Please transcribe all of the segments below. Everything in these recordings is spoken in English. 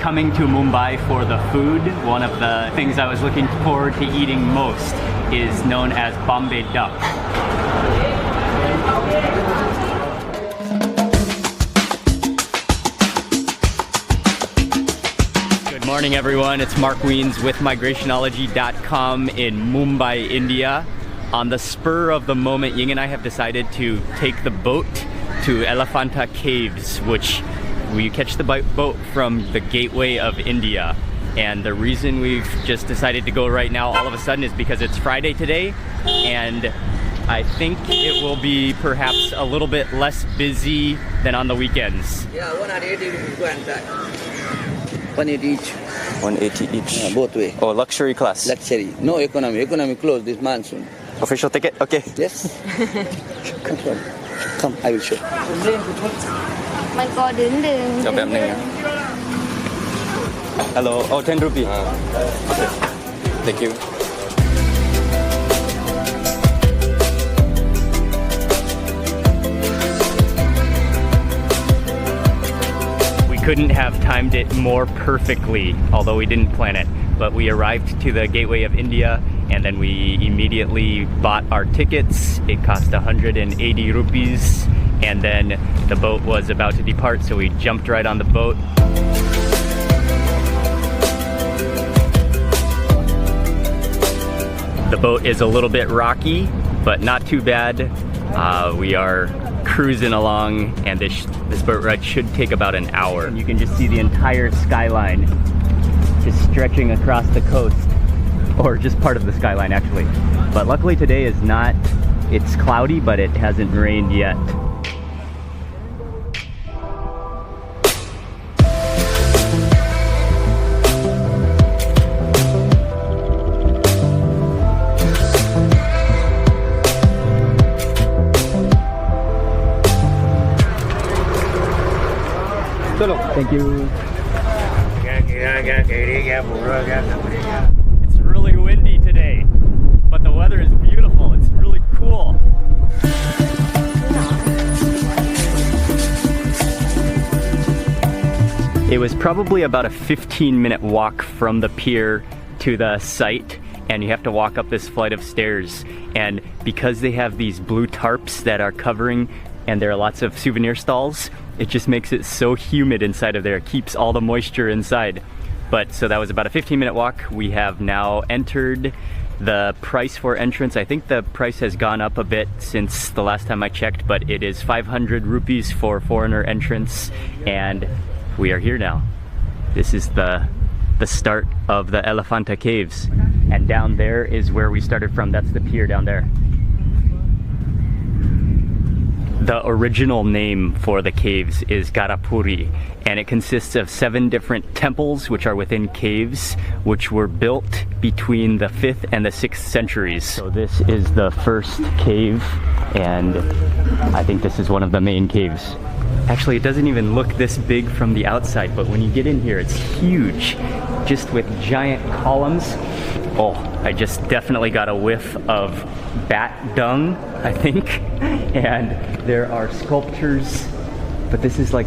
Coming to Mumbai for the food, one of the things I was looking forward to eating most is known as Bombay duck. Good morning everyone, it's Mark Wiens with migrationology.com in Mumbai, India. On the spur of the moment, Ying and I have decided to take the boat to Elephanta Caves, which we catch the boat from the gateway of India. And the reason we've just decided to go right now all of a sudden is because it's Friday today, and I think it will be perhaps a little bit less busy than on the weekends. Yeah, 180 go and back. 180 each. 180 each. Yeah, both way. Oh, luxury class. Luxury. No economy. Economy closed this monsoon. Official ticket? Okay. Yes. Come, I will show. Mình có đứng đường. Cho em này. Hello. Oh, 10 rupees. Okay. Thank you. We couldn't have timed it more perfectly, although we didn't plan it. But we arrived to the gateway of India, and then we immediately bought our tickets. It cost 180 rupees, and then the boat was about to depart, so we jumped right on the boat. The boat is a little bit rocky, but not too bad. We are cruising along, and this boat ride should take about an hour. You can just see the entire skyline just stretching across the coast, or just part of the skyline actually. But luckily today is not, it's cloudy, but it hasn't rained yet. Thank you. It's really windy today, but the weather is beautiful. It's really cool. It was probably about a 15-minute walk from the pier to the site, and you have to walk up this flight of stairs. And because they have these blue tarps that are covering, and there are lots of souvenir stalls, it just makes it so humid inside of there. It keeps all the moisture inside. But so that was about a 15-minute walk. We have now entered. The price for entrance, I think the price has gone up a bit since the last time I checked, but it is 500 rupees for foreigner entrance, and we are here now. This is the start of the Elephanta Caves, and down there is where we started from. That's the pier down there. The original name for the caves is Garapuri, and it consists of 7 different temples which are within caves, which were built between the 5th and the 6th centuries. So this is the first cave, and I think this is one of the main caves. Actually, it doesn't even look this big from the outside, but when you get in here, it's huge, just with giant columns. Oh, I just definitely got a whiff of bat dung, I think. And there are sculptures, but this is like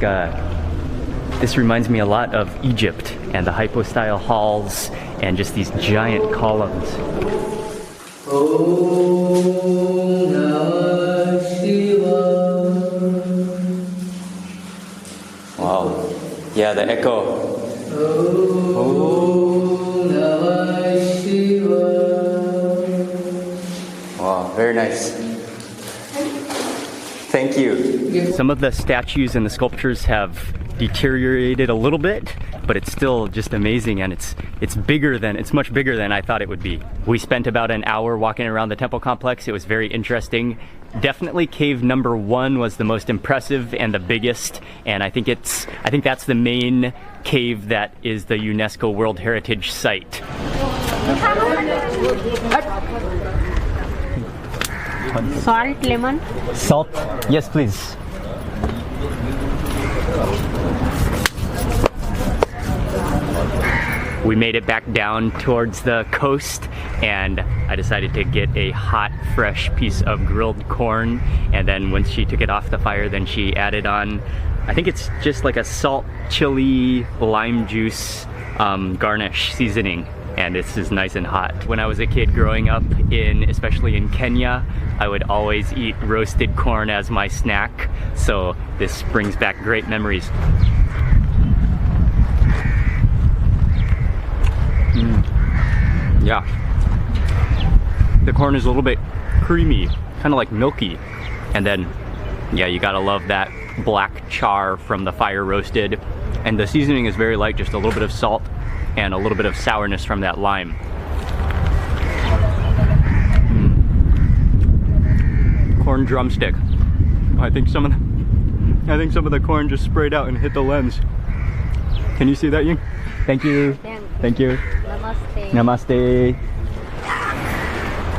this reminds me a lot of Egypt and the hypostyle halls and just these giant columns. Wow, yeah, the echo. Wow, very nice. Thank you. Some of the statues and the sculptures have deteriorated a little bit, but it's still just amazing, and it's much bigger than I thought it would be. We spent about an hour walking around the temple complex. It was very interesting. Definitely cave number 1 was the most impressive and the biggest, and I think that's the main cave that is the UNESCO World Heritage Site. Salt, lemon. Salt? Yes, please. We made it back down towards the coast, and I decided to get a hot, fresh piece of grilled corn, and then once she took it off the fire, then she added on I think it's just like a salt, chili, lime juice garnish seasoning. And this is nice and hot. When I was a kid growing up especially in Kenya, I would always eat roasted corn as my snack. So this brings back great memories. Yeah. The corn is a little bit creamy, kind of like milky. And then, yeah, you gotta love that black char from the fire roasted. And the seasoning is very light, just a little bit of salt and a little bit of sourness from that lime. Corn drumstick. I think some of the corn just sprayed out and hit the lens. Can you see that, Ying? Thank you. Thank you. Namaste. Namaste.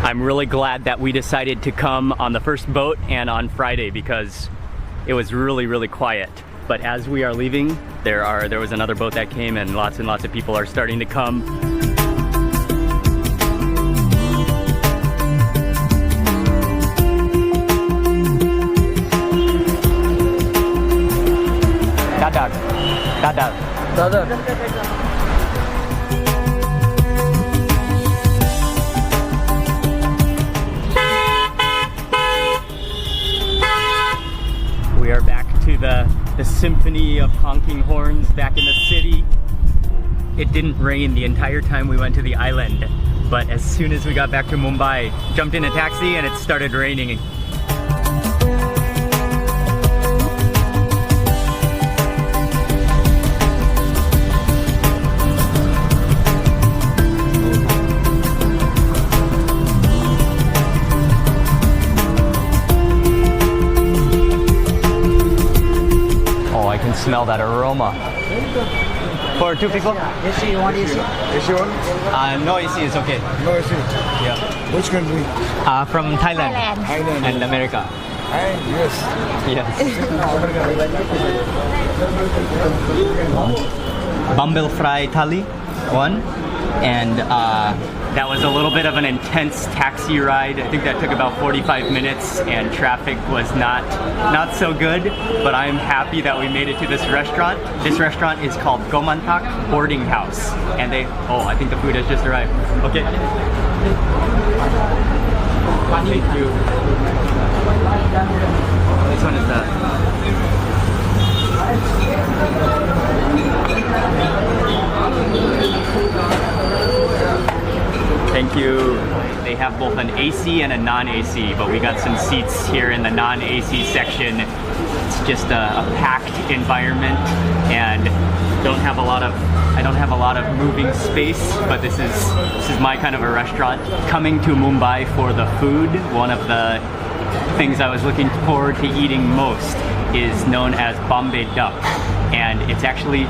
I'm really glad that we decided to come on the first boat and on Friday because it was really, really quiet. But as we are leaving, there was another boat that came and lots of people are starting to come. Dadah. Dadah. Dadah. We are back to the symphony of honking horns back in the city. It didn't rain the entire time we went to the island, but as soon as we got back to Mumbai, jumped in a taxi and it started raining. Smell that aroma. For two people? AC, you want AC? AC one? No AC is okay. No AC. Yeah. Which country? From Thailand. Thailand. And America. Yes. Yes. Bumble fry thali, one. And that was a little bit of an intense taxi ride. I think that took about 45 minutes and traffic was not so good, but I'm happy that we made it to this restaurant. This restaurant is called Gomantak Boarding House. And I think the food has just arrived. Okay. Thank you. This one is Thank you. They have both an AC and a non-AC, but we got some seats here in the non-AC section. It's just a packed environment and I don't have a lot of moving space, but this is my kind of a restaurant. Coming to Mumbai for the food, one of the things I was looking forward to eating most is known as Bombay duck. And it's actually,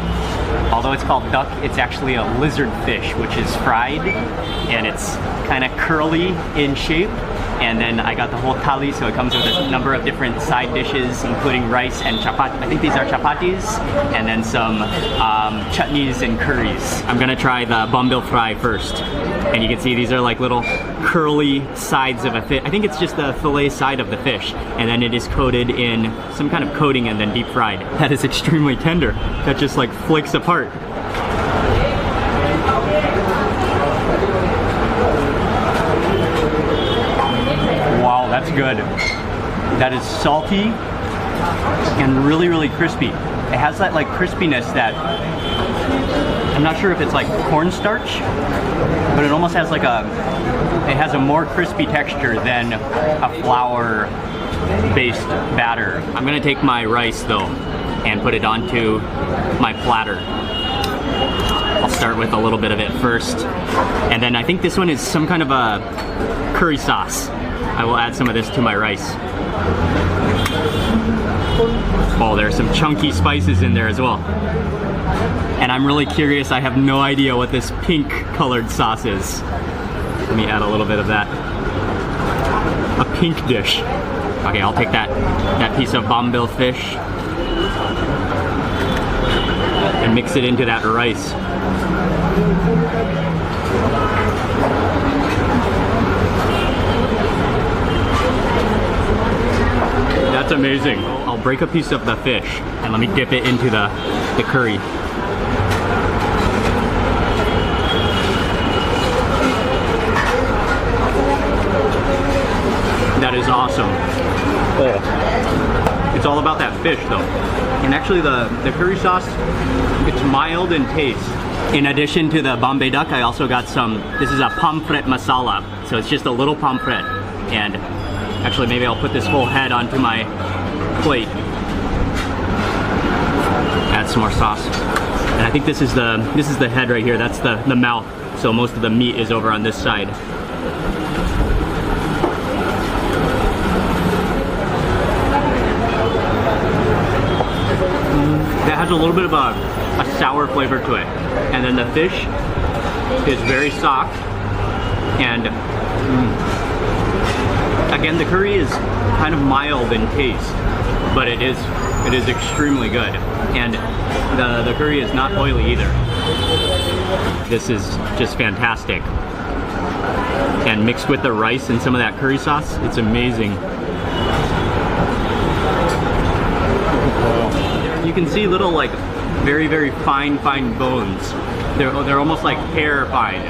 although it's called duck, it's actually a lizard fish, which is fried, and it's kind of curly in shape. And then I got the whole thali, so it comes with a number of different side dishes, including rice and chapati. I think these are chapatis, and then some chutneys and curries. I'm gonna try the bombil fry first. And you can see these are like little curly sides of a fish. I think it's just the fillet side of the fish, and then it is coated in some kind of coating and then deep fried. That is extremely tender. That just like flakes apart. Wow, that's good. That is salty and really, really crispy. It has that like crispiness that, I'm not sure if it's like cornstarch, but it almost has like it has a more crispy texture than a flour-based batter. I'm gonna take my rice though and put it onto my platter. I'll start with a little bit of it first. And then I think this one is some kind of a curry sauce. I will add some of this to my rice. Oh, there's some chunky spices in there as well. And I'm really curious, I have no idea what this pink colored sauce is. Let me add a little bit of that. A pink dish. Okay, I'll take that piece of bombil fish and mix it into that rice. That's amazing. I'll break a piece of the fish and let me dip it into the curry. That is awesome. Oh. It's all about that fish though. And actually the curry sauce, it's mild in taste. In addition to the Bombay duck, I also got some, this is a pomfret masala. So it's just a little pomfret. And actually maybe I'll put this whole head onto my plate. Add some more sauce. And I think this is the head right here. That's the mouth. So most of the meat is over on this side. That has a little bit of a sour flavor to it. And then the fish is very soft. And again, the curry is kind of mild in taste, but it is extremely good. And the curry is not oily either. This is just fantastic. And mixed with the rice and some of that curry sauce, it's amazing. You can see little like very, very fine bones. They're almost like hair fine.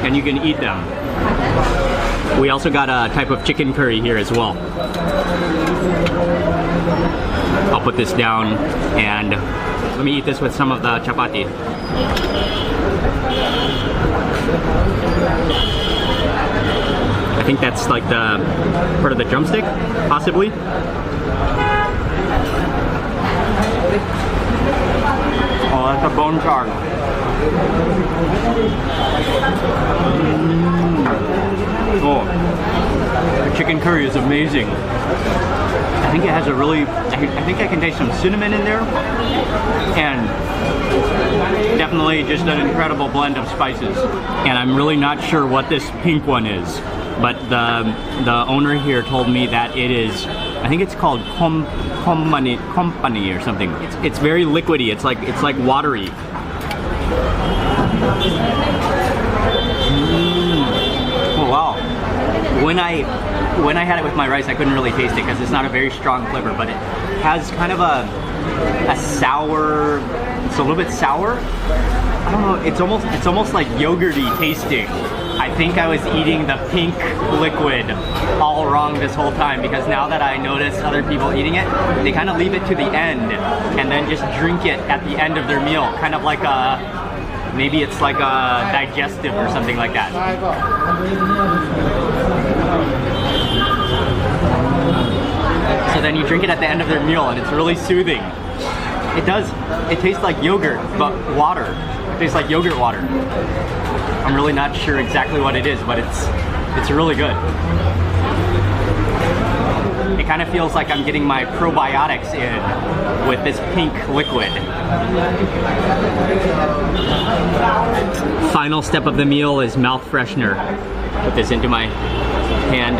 And you can eat them. We also got a type of chicken curry here as well. I'll put this down and let me eat this with some of the chapati. I think that's like the part of the drumstick, possibly. Oh, that's a bone char. Oh, the chicken curry is amazing. I think it has a really, I think I can taste some cinnamon in there. And definitely just an incredible blend of spices. And I'm really not sure what this pink one is. But the owner here told me that it is, I think it's called company or something. It's very liquidy. It's like watery. Oh wow! When I had it with my rice, I couldn't really taste it because it's not a very strong flavor, but it has kind of a sour. It's a little bit sour. I don't know. It's almost like yogurty tasting. I think I was eating the pink liquid all wrong this whole time, because now that I notice other people eating it, they kind of leave it to the end and then just drink it at the end of their meal, kind of like maybe it's like a digestive or something like that. So then you drink it at the end of their meal and it's really soothing. It tastes like yogurt, but water. It tastes like yogurt water. I'm really not sure exactly what it is, but it's really good. It kind of feels like I'm getting my probiotics in with this pink liquid. Final step of the meal is mouth freshener. Put this into my hand.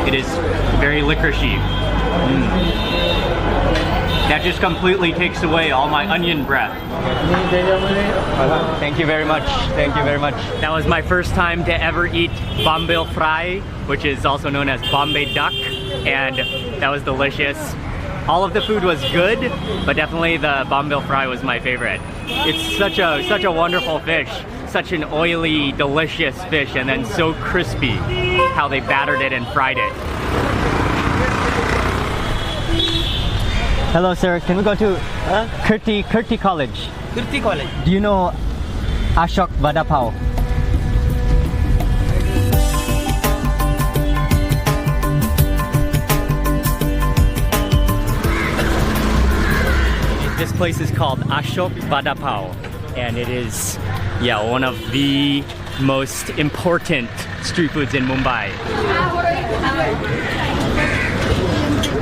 It is very licoricey. That just completely takes away all my onion breath. Thank you very much. Thank you very much. That was my first time to ever eat Bombay fry, which is also known as Bombay duck, and that was delicious. All of the food was good, but definitely the Bombay fry was my favorite. It's such a wonderful fish. Such an oily, delicious fish, and then so crispy how they battered it and fried it. Hello sir, can we go to Kirti College? Kirti College. Do you know Ashok Vada Pav? This place is called Ashok Vada Pav, and it is, one of the most important street foods in Mumbai.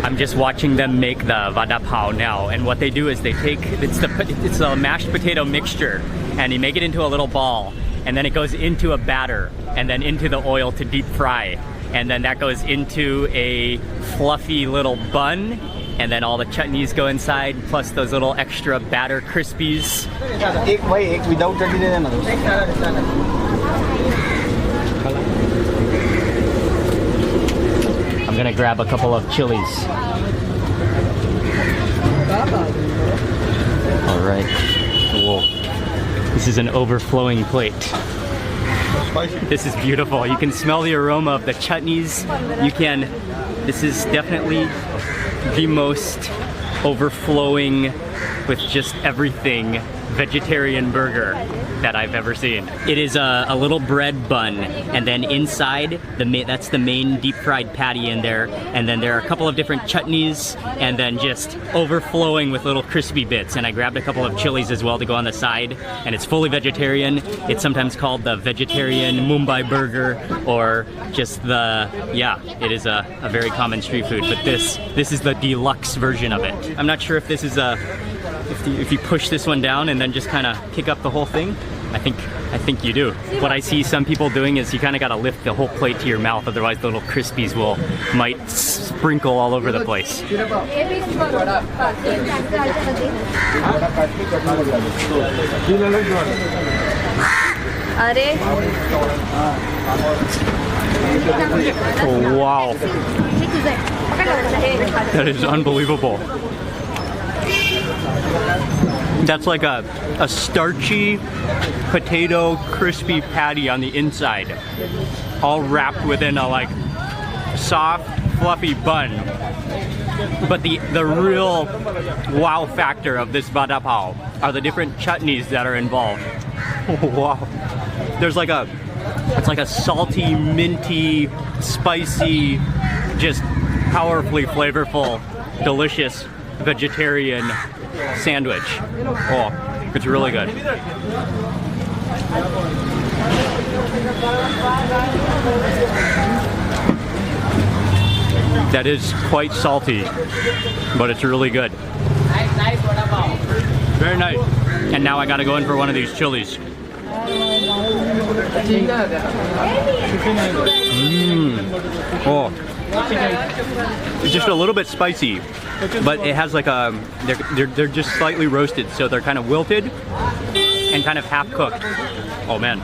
I'm just watching them make the vada pav now, and what they do is they take, it's a mashed potato mixture, and you make it into a little ball, and then it goes into a batter, and then into the oil to deep fry, and then that goes into a fluffy little bun, and then all the chutneys go inside, plus those little extra batter crispies. gonna grab a couple of chilies. All right. Whoa. This is an overflowing plate. This is beautiful. You can smell the aroma of the chutneys. This is definitely the most overflowing with just everything vegetarian burger that I've ever seen. It is a little bread bun, and then inside, that's the main deep fried patty in there, and then there are a couple of different chutneys, and then just overflowing with little crispy bits. And I grabbed a couple of chilies as well to go on the side, and it's fully vegetarian. It's sometimes called the vegetarian Mumbai burger, or just it is a very common street food, but this is the deluxe version of it. I'm not sure if this is if you push this one down and then just kind of pick up the whole thing. I think you do. What I see some people doing is you kind of got to lift the whole plate to your mouth, otherwise the little crispies might sprinkle all over the place. Oh, wow. That is unbelievable. That's like a starchy potato crispy patty on the inside, all wrapped within a like soft fluffy bun. But the real wow factor of this vada pav are the different chutneys that are involved. Wow. There's it's like a salty, minty, spicy, just powerfully flavorful, delicious vegetarian sandwich. Oh, it's really good. That is quite salty, but it's really good. Very nice. And now I gotta go in for one of these chilies. Oh, it's just a little bit spicy, but it has like they're just slightly roasted, so they're kind of wilted and kind of half cooked. Oh man,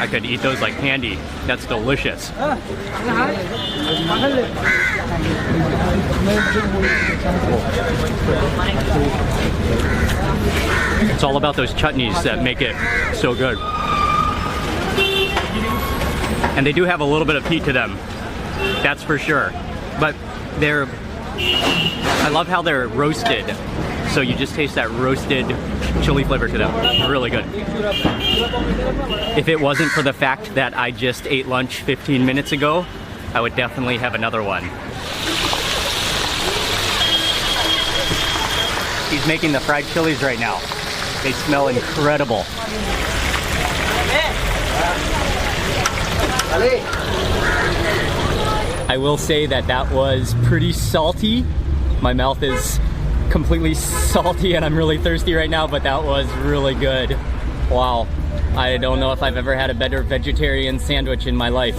I could eat those like candy. That's delicious. It's all about those chutneys that make it so good. And they do have a little bit of heat to them, that's for sure. But I love how they're roasted. So you just taste that roasted chili flavor to them. Really good. If it wasn't for the fact that I just ate lunch 15 minutes ago, I would definitely have another one. He's making the fried chilies right now. They smell incredible. I will say that was pretty salty. My mouth is completely salty and I'm really thirsty right now, but that was really good. Wow. I don't know if I've ever had a better vegetarian sandwich in my life.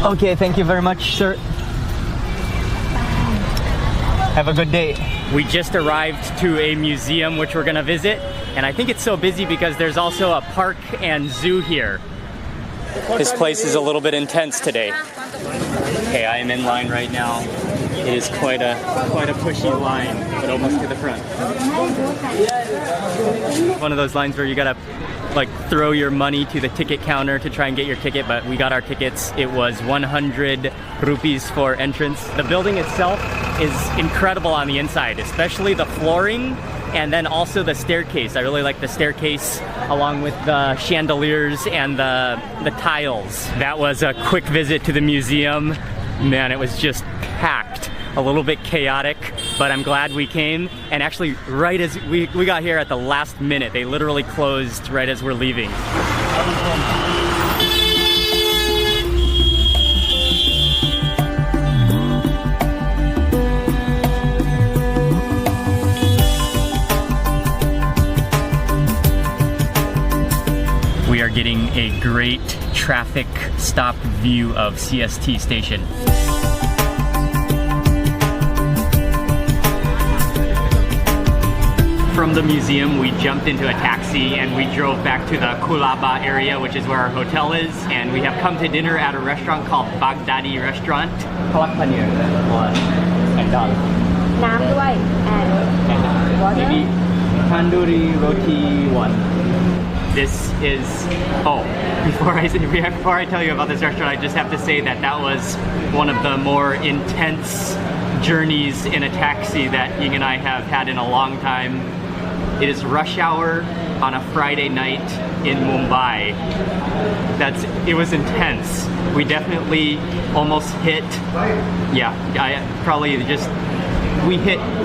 Okay, thank you very much, sir. Have a good day. We just arrived to a museum which we're gonna visit, and I think it's so busy because there's also a park and zoo here. This place is a little bit intense today. Okay, I am in line right now. It is quite a pushy line, but almost to the front. One of those lines where you gotta like throw your money to the ticket counter to try and get your ticket, but we got our tickets. It was 100 rupees for entrance. The building itself is incredible on the inside, especially the flooring and then also the staircase. I really like the staircase along with the chandeliers and the tiles. That was a quick visit to the museum. Man, it was just packed. A little bit chaotic, but I'm glad we came. And actually, right as we got here at the last minute, they literally closed right as we're leaving. We are getting a great traffic stop view of CST station. From the museum, we jumped into a taxi and we drove back to the Kulaba area, which is where our hotel is. And we have come to dinner at a restaurant called Baghdadi Restaurant. Palak paneer one and dal. น้ำด้วย and water Maybe tandoori roti one. This is, before I tell you about this restaurant, I just have to say that that was one of the more intense journeys in a taxi that Ying and I have had in a long time. It is rush hour on a Friday night in Mumbai. It was intense. We definitely almost hit,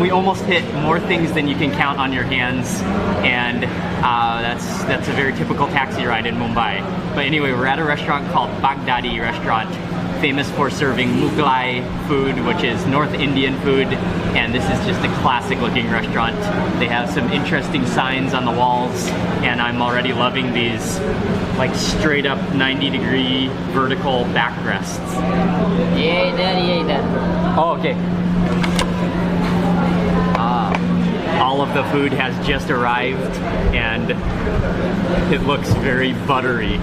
we almost hit more things than you can count on your hands, and that's a very typical taxi ride in Mumbai. But anyway, we're at a restaurant called Baghdadi Restaurant, famous for serving Mughlai food, which is North Indian food, and this is just a classic looking restaurant. They have some interesting signs on the walls, and I'm already loving these like straight up 90-degree vertical backrests. Oh, okay. All of the food has just arrived and it looks very buttery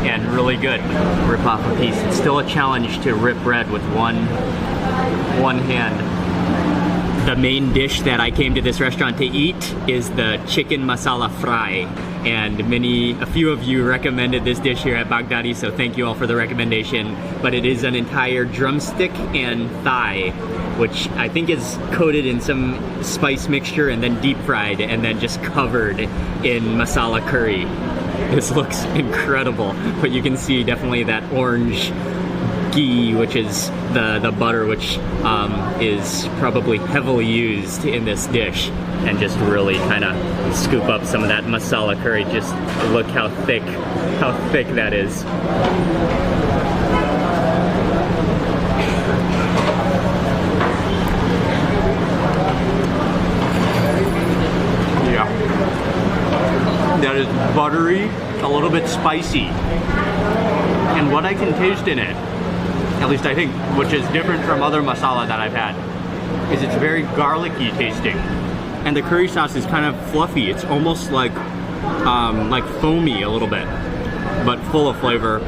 and really good. Rip off a piece. It's still a challenge to rip bread with one hand. The main dish that I came to this restaurant to eat is the chicken masala fry, and a few of you recommended this dish here at Baghdadi, so thank you all for the recommendation. But it is an entire drumstick and thigh, which I think is coated in some spice mixture and then deep fried and then just covered in masala curry. This looks incredible, but you can see definitely that orange ghee, which is the butter, which is probably heavily used in this dish, and just really kind of scoop up some of that masala curry. Just look how thick that is. Yeah, that is buttery, a little bit spicy, and what I can taste in it, at least I think, which is different from other masala that I've had, is it's very garlicky tasting. And the curry sauce is kind of fluffy. It's almost like foamy a little bit, but full of flavor.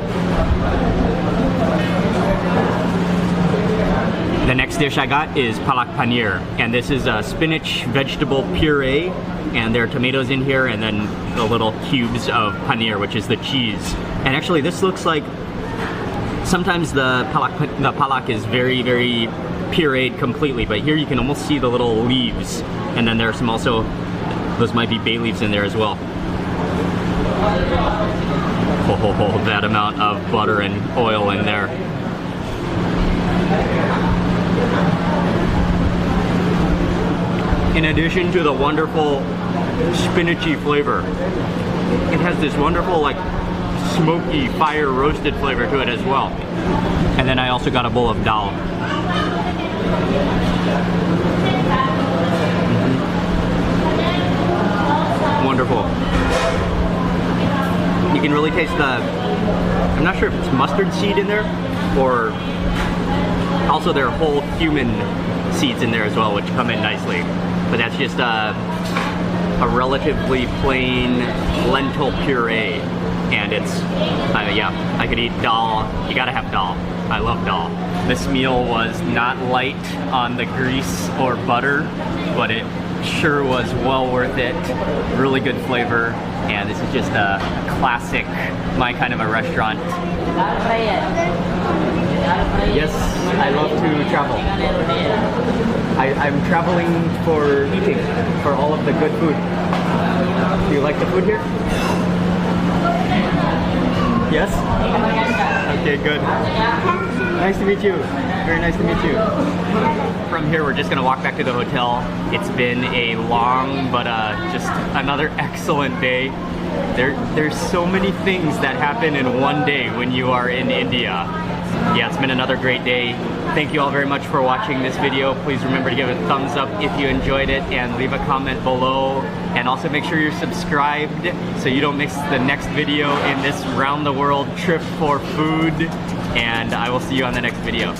The next dish I got is palak paneer, and this is a spinach vegetable puree, and there are tomatoes in here, and then the little cubes of paneer, which is the cheese. And actually this looks like, sometimes the palak is very, very pureed completely, but here you can almost see the little leaves, and then there's some also, those might be bay leaves in there as well. Oh, that amount of butter and oil in there. In addition to the wonderful spinachy flavor, it has this wonderful like smoky fire roasted flavor to it as well. And then I also got a bowl of dal. Wonderful. You can really taste I'm not sure if it's mustard seed in there, or also there are whole cumin seeds in there as well, which come in nicely. But that's just a relatively plain lentil puree. And it's, I could eat dal. You gotta have dal. I love dal. This meal was not light on the grease or butter, but it sure was well worth it. Really good flavor, and this is just a classic, my kind of a restaurant. Yes, I love to travel. I'm traveling for eating, for all of the good food. Do you like the food here? Yes? Okay, good. Nice to meet you. Very nice to meet you. From here, we're just gonna walk back to the hotel. It's been a long, but just another excellent day. There's so many things that happen in one day when you are in India. Yeah, it's been another great day. Thank you all very much for watching this video. Please remember to give it a thumbs up if you enjoyed it, and leave a comment below. And also make sure you're subscribed so you don't miss the next video in this round the world trip for food. And I will see you on the next video.